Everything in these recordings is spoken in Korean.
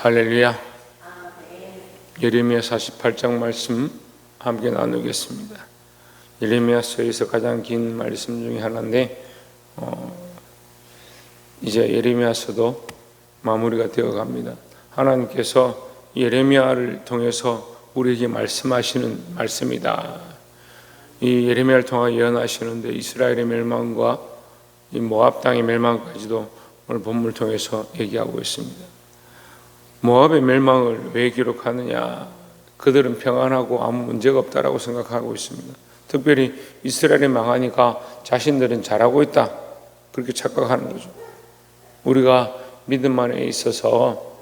할렐루야. 예레미야 48장 말씀 함께 나누겠습니다. 예레미야서에서 가장 긴 말씀 중에 하나인데 이제 예레미야서도 마무리가 되어 갑니다. 하나님께서 예레미야를 통해서 우리에게 말씀하시는 말씀이다. 이 예레미야를 통해 예언하시는데 이스라엘의 멸망과 이 모압 땅의 멸망까지도 오늘 본문을 통해서 얘기하고 있습니다. 모압의 멸망을 왜 기록하느냐? 그들은 평안하고 아무 문제가 없다라고 생각하고 있습니다. 특별히 이스라엘이 망하니까 자신들은 잘하고 있다, 그렇게 착각하는 거죠. 우리가 믿음 안에 있어서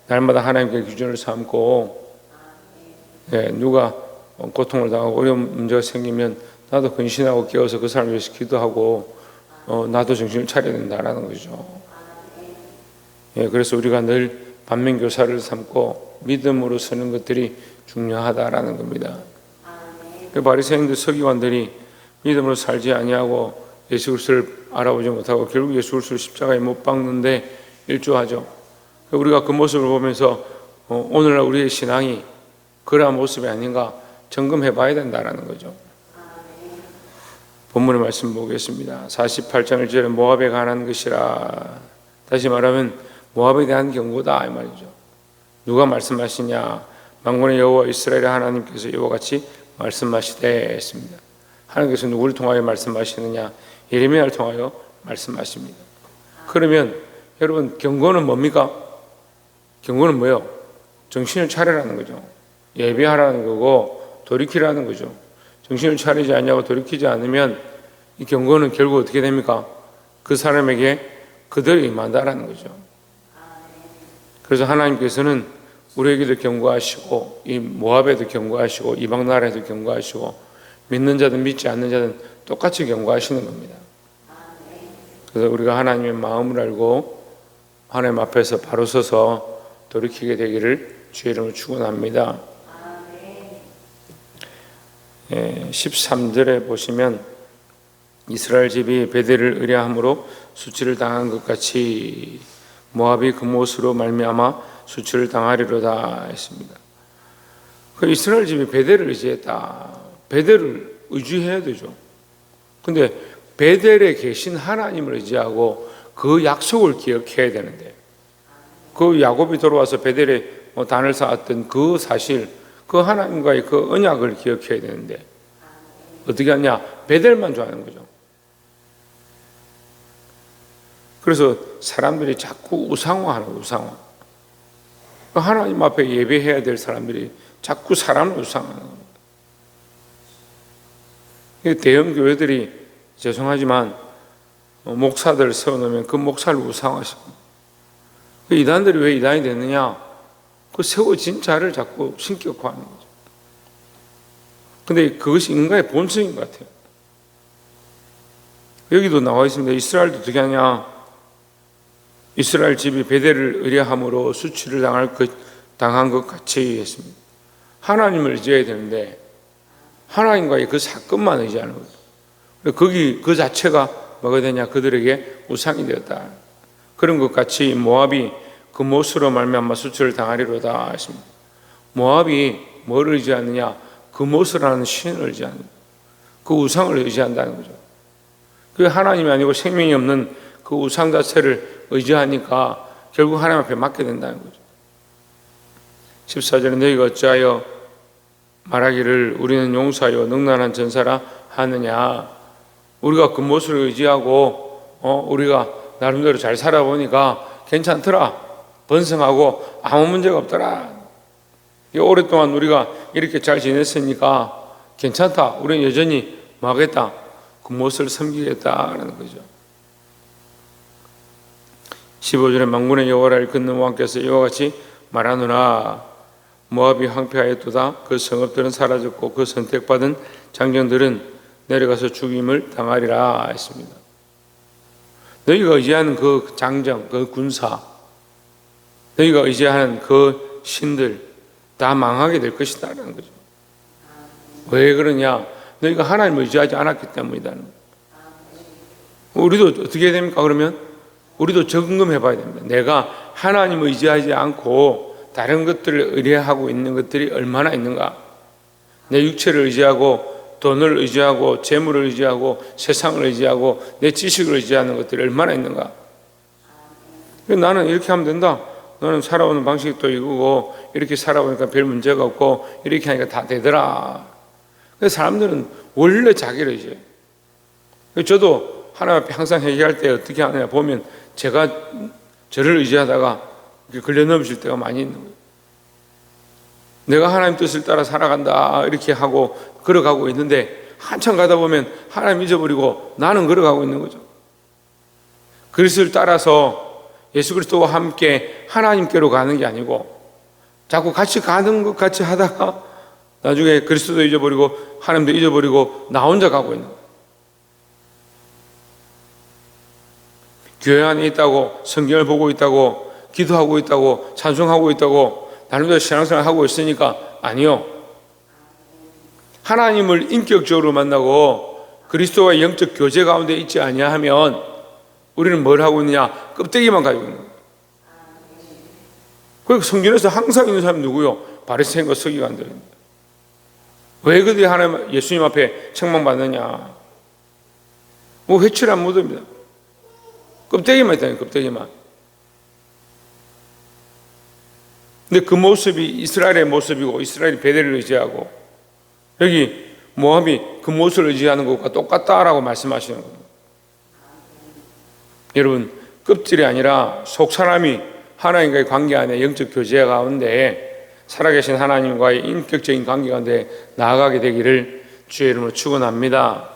날마다 하나님께 기준을 삼고 누가 고통을 당하고 어려운 문제가 생기면 나도 근신하고 깨어서 그 사람을 위해서 기도하고 나도 정신을 차려야 된다라는 거죠. 그래서 우리가 늘 반면교사를 삼고 믿음으로 서는 것들이 중요하다라는 겁니다. 바리새인들 서기관들이 믿음으로 살지 아니하고 예수 그리스도를 알아보지 못하고 결국 예수 그리스도를 십자가에 못 박는데 일조하죠. 우리가 그 모습을 보면서 오늘날 우리의 신앙이 그러한 모습이 아닌가 점검해 봐야 된다라는 거죠. 본문의 말씀 보겠습니다. 48장 1절에 모압에 관한 것이라. 다시 말하면 모압에 대한 경고다 이 말이죠. 누가 말씀하시냐? 만군의 여호와 이스라엘의 하나님께서 이와 같이 말씀하시되 했습니다. 하나님께서 누구를 통하여 말씀하시느냐? 예레미야를 통하여 말씀하십니다. 그러면 여러분 경고는 뭡니까? 경고는 뭐예요? 정신을 차리라는 거죠. 예배하라는 거고 돌이키라는 거죠. 정신을 차리지 않냐고 돌이키지 않으면 이 경고는 결국 어떻게 됩니까? 그 사람에게 그들이 임한다라는 거죠. 그래서 하나님께서는 우리에게도 경고하시고 이 모압에도 경고하시고 이방 나라에도 경고하시고 믿는 자든 믿지 않는 자든 똑같이 경고하시는 겁니다. 그래서 우리가 하나님의 마음을 알고 하나님 앞에서 바로 서서 돌이키게 되기를 주의 이름으로 축원합니다. 13절에 보시면 이스라엘 집이 베델을 의뢰함으로 수치를 당한 것 같이 모압이 그 못으로 말미암아 수치를 당하리로다 했습니다. 그 이스라엘 집이 베델을 의지했다. 베델을 의지해야 되죠. 근데 베델에 계신 하나님을 의지하고 그 약속을 기억해야 되는데 그 야곱이 돌아와서 베델에 단을 쌓았던 그 사실, 그 하나님과의 그 언약을 기억해야 되는데 어떻게 하냐? 베델만 좋아하는 거죠. 그래서 사람들이 자꾸 우상화하는 거예요. 우상화. 하나님 앞에 예배해야 될 사람들이 자꾸 사람을 우상화하는 거예요. 대형 교회들이 죄송하지만 목사들 세워놓으면 그 목사를 우상화시키고, 이단들이 왜 이단이 됐느냐? 그 세워진 자를 자꾸 신격화하는 거죠. 근데 그것이 인간의 본성인 것 같아요. 여기도 나와 있습니다. 이스라엘도 어떻게 하냐? 이스라엘 집이 베델을 의뢰함으로 수치를 당한 것 같이 했습니다. 하나님을 의지해야 되는데 하나님과의 그 사건만 의지하는 거죠. 거기 그 자체가 뭐가 되냐? 그들에게 우상이 되었다. 그런 것 같이 모압이 그 못으로 말미암아 수치를 당하리로다 했습니다. 모압이 뭘 의지하느냐? 그 못이라는 신을 의지하는 거예요. 그 우상을 의지한다는 거죠. 그게 하나님이 아니고 생명이 없는 그 우상 자체를 의지하니까 결국 하나님 앞에 맡게 된다는 거죠. 14절에 너희가 어찌하여 말하기를 우리는 용사요 능란한 전사라 하느냐? 우리가 그 못을 의지하고 우리가 나름대로 잘 살아보니까 괜찮더라, 번성하고 아무 문제가 없더라, 오랫동안 우리가 이렇게 잘 지냈으니까 괜찮다, 우리는 여전히 뭐 하겠다? 그 못을 섬기겠다라는 거죠. 15절에 만군의 여호와를 걷는 왕께서 이와 같이 말하노라. 모압이 황폐하였도다. 그 성읍들은 사라졌고 그 선택받은 장정들은 내려가서 죽임을 당하리라 했습니다. 너희가 의지하는 그 장정, 그 군사, 너희가 의지하는 그 신들 다 망하게 될 것이다라는 거죠. 왜 그러냐? 너희가 하나님을 의지하지 않았기 때문이다. 우리도 어떻게 해야 됩니까? 그러면 우리도 점검해 봐야 됩니다. 내가 하나님을 의지하지 않고 다른 것들을 의뢰하고 있는 것들이 얼마나 있는가? 내 육체를 의지하고 돈을 의지하고 재물을 의지하고 세상을 의지하고 내 지식을 의지하는 것들이 얼마나 있는가? 나는 이렇게 하면 된다. 너는 살아오는 방식도 이거고 이렇게 살아보니까 별 문제가 없고 이렇게 하니까 다 되더라. 그래서 사람들은 원래 자기를 의지해요. 저도 하나님 앞에 항상 회개할 때 어떻게 하느냐 보면 제가 저를 의지하다가 걸려 넘어질 때가 많이 있는 거예요. 내가 하나님 뜻을 따라 살아간다 이렇게 하고 걸어가고 있는데 한참 가다 보면 하나님 잊어버리고 나는 걸어가고 있는 거죠. 그리스도를 따라서 예수 그리스도와 함께 하나님께로 가는 게 아니고 자꾸 같이 가는 것 같이 하다가 나중에 그리스도도 잊어버리고 하나님도 잊어버리고 나 혼자 가고 있는 거예요. 교회 안에 있다고 성경을 보고 있다고 기도하고 있다고 찬송하고 있다고 나름대로 신앙생활 하고 있으니까 아니요. 하나님을 인격적으로 만나고 그리스도와 영적 교제 가운데 있지 아니하면 우리는 뭘 하고 있느냐? 껍데기만 가지고 있는 거예요. 그러니까 성경에서 항상 있는 사람이 누구요? 바리새인과 서기관들입니다. 왜 그들이 하나님 예수님 앞에 책망받느냐? 뭐 회칠한 무덤입니다. 껍데기만 있다니 껍데기만. 근데 그 모습이 이스라엘의 모습이고 이스라엘이 베델을 의지하고 여기 모압이 그 모습을 의지하는 것과 똑같다라고 말씀하시는 겁니다. 여러분 껍질이 아니라 속 사람이 하나님과의 관계 안에 영적 교제 가운데 살아계신 하나님과의 인격적인 관계 가운데 나아가게 되기를 주의 이름으로 축원합니다.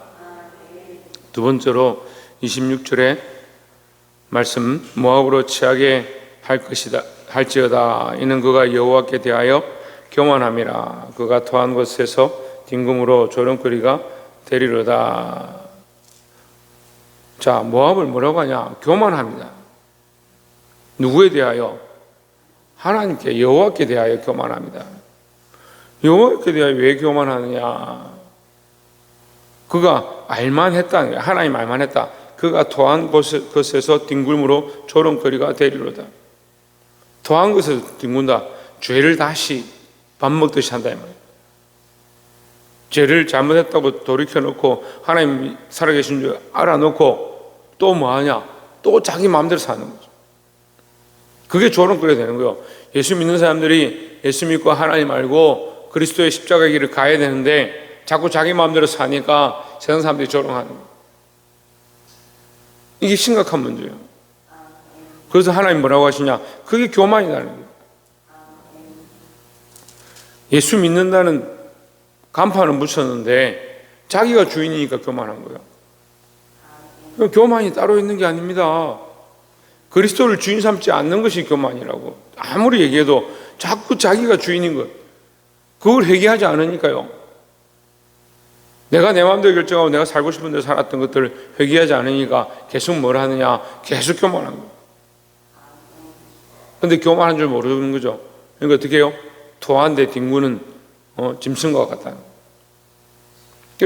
두 번째로 26절에 말씀 모압으로 취하게 할지어다 이는 그가 여호와께 대하여 교만함이라 그가 토한 곳에서 딩금으로 조롱거리가 되리로다. 자, 모압을 뭐라고 하냐? 교만합니다. 누구에 대하여? 하나님께 여호와께 대하여 교만합니다. 여호와께 대하여 왜 교만하느냐? 그가 알만했다는 거예요. 하나님 알만했다. 그가 토한 것에서 뒹굴므로 조롱거리가 되리로다. 토한 것에서 뒹군다. 죄를 다시 밥 먹듯이 한다 이 말이에요. 죄를 잘못했다고 돌이켜놓고 하나님 살아계신 줄 알아놓고 또 뭐하냐? 또 자기 마음대로 사는 거죠. 그게 조롱거리가 되는 거예요. 예수 믿는 사람들이 예수 믿고 하나님 알고 그리스도의 십자가의 길을 가야 되는데 자꾸 자기 마음대로 사니까 세상 사람들이 조롱하는 거예요. 이게 심각한 문제예요. 그래서 하나님 뭐라고 하시냐? 그게 교만이라는 거예요. 예수 믿는다는 간판을 붙였는데 자기가 주인이니까 교만한 거예요. 교만이 따로 있는 게 아닙니다. 그리스도를 주인 삼지 않는 것이 교만이라고. 아무리 얘기해도 자꾸 자기가 주인인 것. 그걸 회개하지 않으니까요. 내가 내 마음대로 결정하고 내가 살고 싶은 대로 살았던 것들을 회개하지 않으니까 계속 뭘 하느냐? 계속 교만한 거예요. 그런데 교만한 줄 모르는 거죠. 그러니까 어떻게 해요? 토한데 뒹구는 짐승과 같다.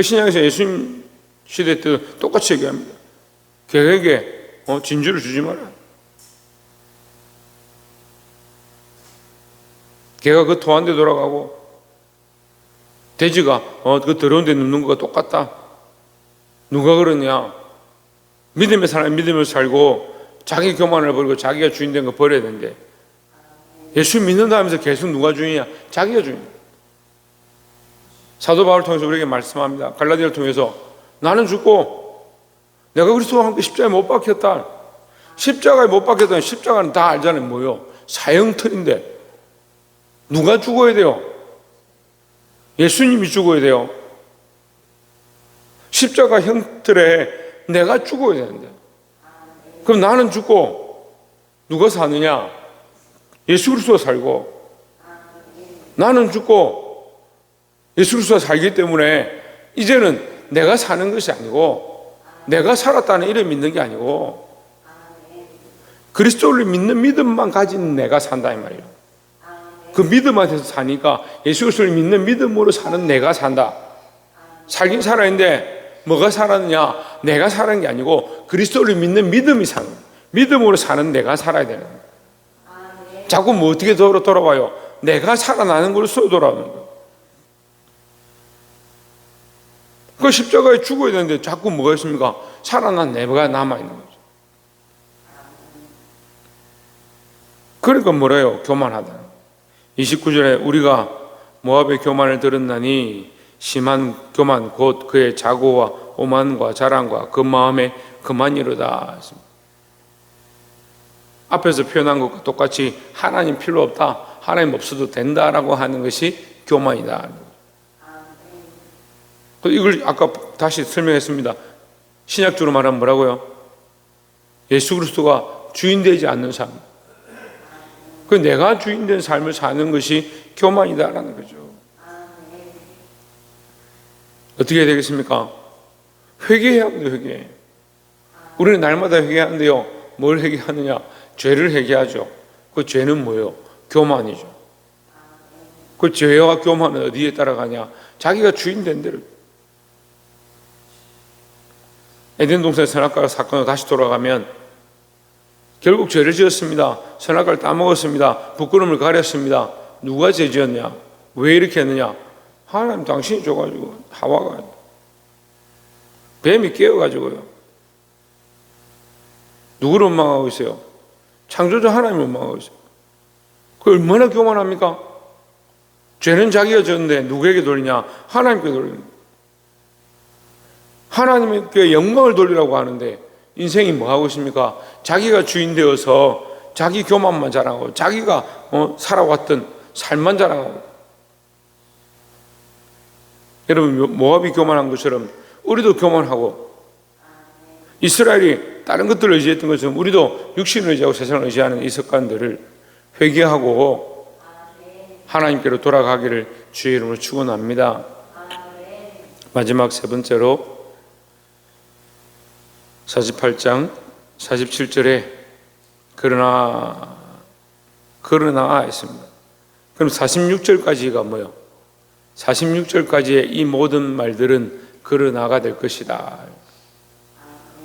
신약에서 예수님 시대 때 똑같이 얘기합니다. 개에게 진주를 주지 마라. 개가 그 토한 데 돌아가고 돼지가 그 더러운 데 눕는 거가 똑같다. 누가 그러냐? 믿음의 사람이 믿음을 살고 자기 교만을 버리고 자기가 주인 된 거 버려야 되는데 예수 믿는다 하면서 계속 누가 주인이야? 자기가 주인. 사도 바울을 통해서 우리에게 말씀합니다. 갈라디아를 통해서 나는 죽고 내가 그리스도와 함께 십자가에 못 박혔다. 십자가에 못 박혔다는 십자가는 다 알잖아요. 뭐요? 사형틀인데 누가 죽어야 돼요? 예수님이 죽어야 돼요. 십자가 형틀에 내가 죽어야 되는데 그럼 나는 죽고 누가 사느냐? 예수 그리스도가 살고 나는 죽고 예수 그리스도가 살기 때문에 이제는 내가 사는 것이 아니고 내가 살았다는 이름 믿는 게 아니고 그리스도를 믿는 믿음만 가진 내가 산다 이 말이에요. 그 믿음 안에서 사니까 예수 그리스도를 믿는 믿음으로 사는 내가 산다. 살긴 살아있는데 뭐가 살았느냐? 내가 사는 게 아니고 그리스도를 믿는 믿음이 사는 거예요. 믿음으로 사는 내가 살아야 되는 거예요. 자꾸 뭐 어떻게 돌아와요? 내가 살아나는 것으로 돌아오는 거예요. 그 십자가에 죽어야 되는데 자꾸 뭐가 있습니까? 살아난 내가 남아있는 거죠. 그러니까 뭐래요? 교만하다. 29절에 우리가 모압의 교만을 들었나니 심한 교만 곧 그의 자고와 오만과 자랑과 그 마음에 그만이로다. 앞에서 표현한 것과 똑같이 하나님 필요 없다, 하나님 없어도 된다라고 하는 것이 교만이다. 이걸 아까 다시 설명했습니다. 신약적으로 말하면 뭐라고요? 예수 그리스도가 주인 되지 않는 삶, 그 내가 주인 된 삶을 사는 것이 교만이다라는 거죠. 어떻게 해야 되겠습니까? 회개해야 합니다. 회개. 우리는 날마다 회개하는데요, 뭘 회개하느냐? 죄를 회개하죠. 그 죄는 뭐예요? 교만이죠. 그 죄와 교만은 어디에 따라가냐? 자기가 주인 된 대로. 에덴 동산 선악과 사건으로 다시 돌아가면 결국 죄를 지었습니다. 선악과를 따먹었습니다. 부끄러움을 가렸습니다. 누가 죄 지었냐? 왜 이렇게 했느냐? 하나님 당신이 줘가지고 하와가 뱀이 깨어가지고요. 누구를 원망하고 있어요? 창조주 하나님을 원망하고 있어요. 그 얼마나 교만합니까? 죄는 자기가 졌는데 누구에게 돌리냐? 하나님께 돌리는. 하나님께 영광을 돌리라고 하는데 인생이 뭐 하고 있습니까? 자기가 주인 되어서 자기 교만만 자랑하고 자기가 살아왔던 삶만 자랑하고. 여러분, 모압이 교만한 것처럼 우리도 교만하고, 이스라엘이 다른 것들을 의지했던 것처럼 우리도 육신을 의지하고 세상을 의지하는 이 습관들을 회개하고 하나님께로 돌아가기를 주의 이름으로 축원합니다. 마지막 세 번째로 48장 47절에 그러나 했습니다. 그럼 46절까지가 뭐예요? 46절까지의 이 모든 말들은 그러나가 될 것이다.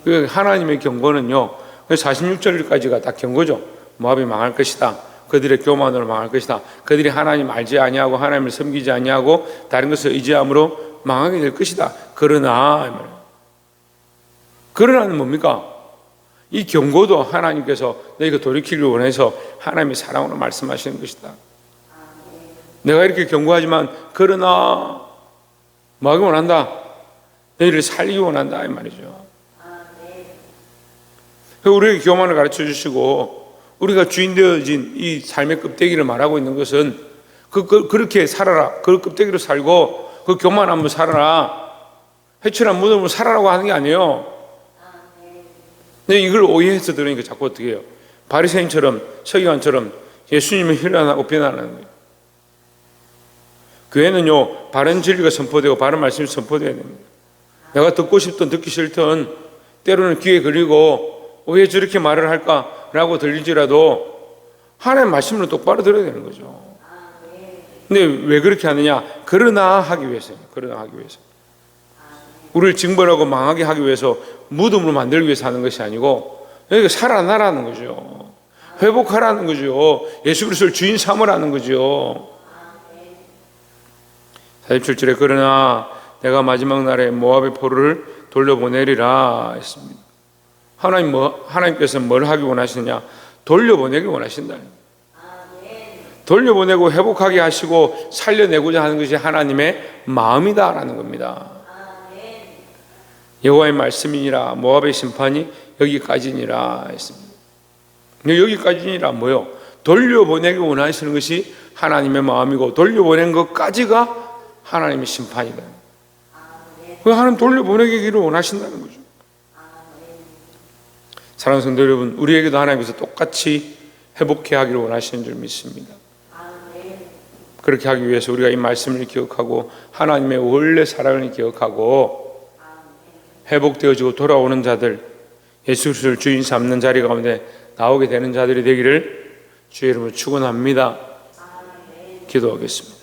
그 하나님의 경고는요, 46절까지가 다 경고죠. 모압이 망할 것이다. 그들의 교만으로 망할 것이다. 그들이 하나님 알지 아니하고 하나님을 섬기지 아니하고 다른 것을 의지함으로 망하게 될 것이다. 그러나는 뭡니까? 이 경고도 하나님께서 너희가 돌이키기를 원해서 하나님의 사랑으로 말씀하시는 것이다. 내가 이렇게 경고하지만 그러나 뭐 하기 원한다? 너희를 살리기 원한다 이 말이죠. 우리에게 교만을 가르쳐 주시고 우리가 주인 되어진 이 삶의 껍데기를 말하고 있는 것은 그렇게 살아라, 그 껍데기로 살고 그 교만함으로 살아라, 회칠한 무덤으로 살아라고 하는 게 아니에요. 근데 이걸 오해해서 들으니까 자꾸 어떻게 해요? 바리새인처럼 서기관처럼 예수님을 힐난하고 비난하는 거예요. 교회는요, 바른 진리가 선포되고 바른 말씀이 선포되어야 됩니다. 내가 듣고 싶든 듣기 싫든 때로는 귀에 걸리고 왜 저렇게 말을 할까라고 들릴지라도 하나님의 말씀을 똑바로 들어야 되는 거죠. 근데 왜 그렇게 하느냐? 그러나 하기 위해서요. 그러나 하기 위해서. 우리를 징벌하고 망하게 하기 위해서, 무덤으로 만들기 위해서 하는 것이 아니고 여기가 살아나라는 거죠. 회복하라는 거죠. 예수 그리스도를 주인 삼으라는 거죠. 47절에 그러나 내가 마지막 날에 모압의 포로를 돌려보내리라 했습니다. 하나님께서 뭘 하기 원하시느냐? 돌려보내기 원하신다. 돌려보내고 회복하게 하시고 살려내고자 하는 것이 하나님의 마음이다라는 겁니다. 여호와의 말씀이니라 모압의 심판이 여기까지니라 했습니다. 여기까지니라 뭐요? 돌려보내기 원하시는 것이 하나님의 마음이고 돌려보낸 것까지가 하나님의 심판이다. 그 하나님 돌려보내기를 원하신다는 거죠. 사랑하는 성도 여러분, 우리에게도 하나님께서 똑같이 회복해 하기를 원하시는 줄 믿습니다. 그렇게 하기 위해서 우리가 이 말씀을 기억하고 하나님의 원래 사랑을 기억하고 회복되어지고 돌아오는 자들, 예수 그리스도를 주인 삼는 자리 가운데 나오게 되는 자들이 되기를 주의 이름으로 축원합니다. 기도하겠습니다.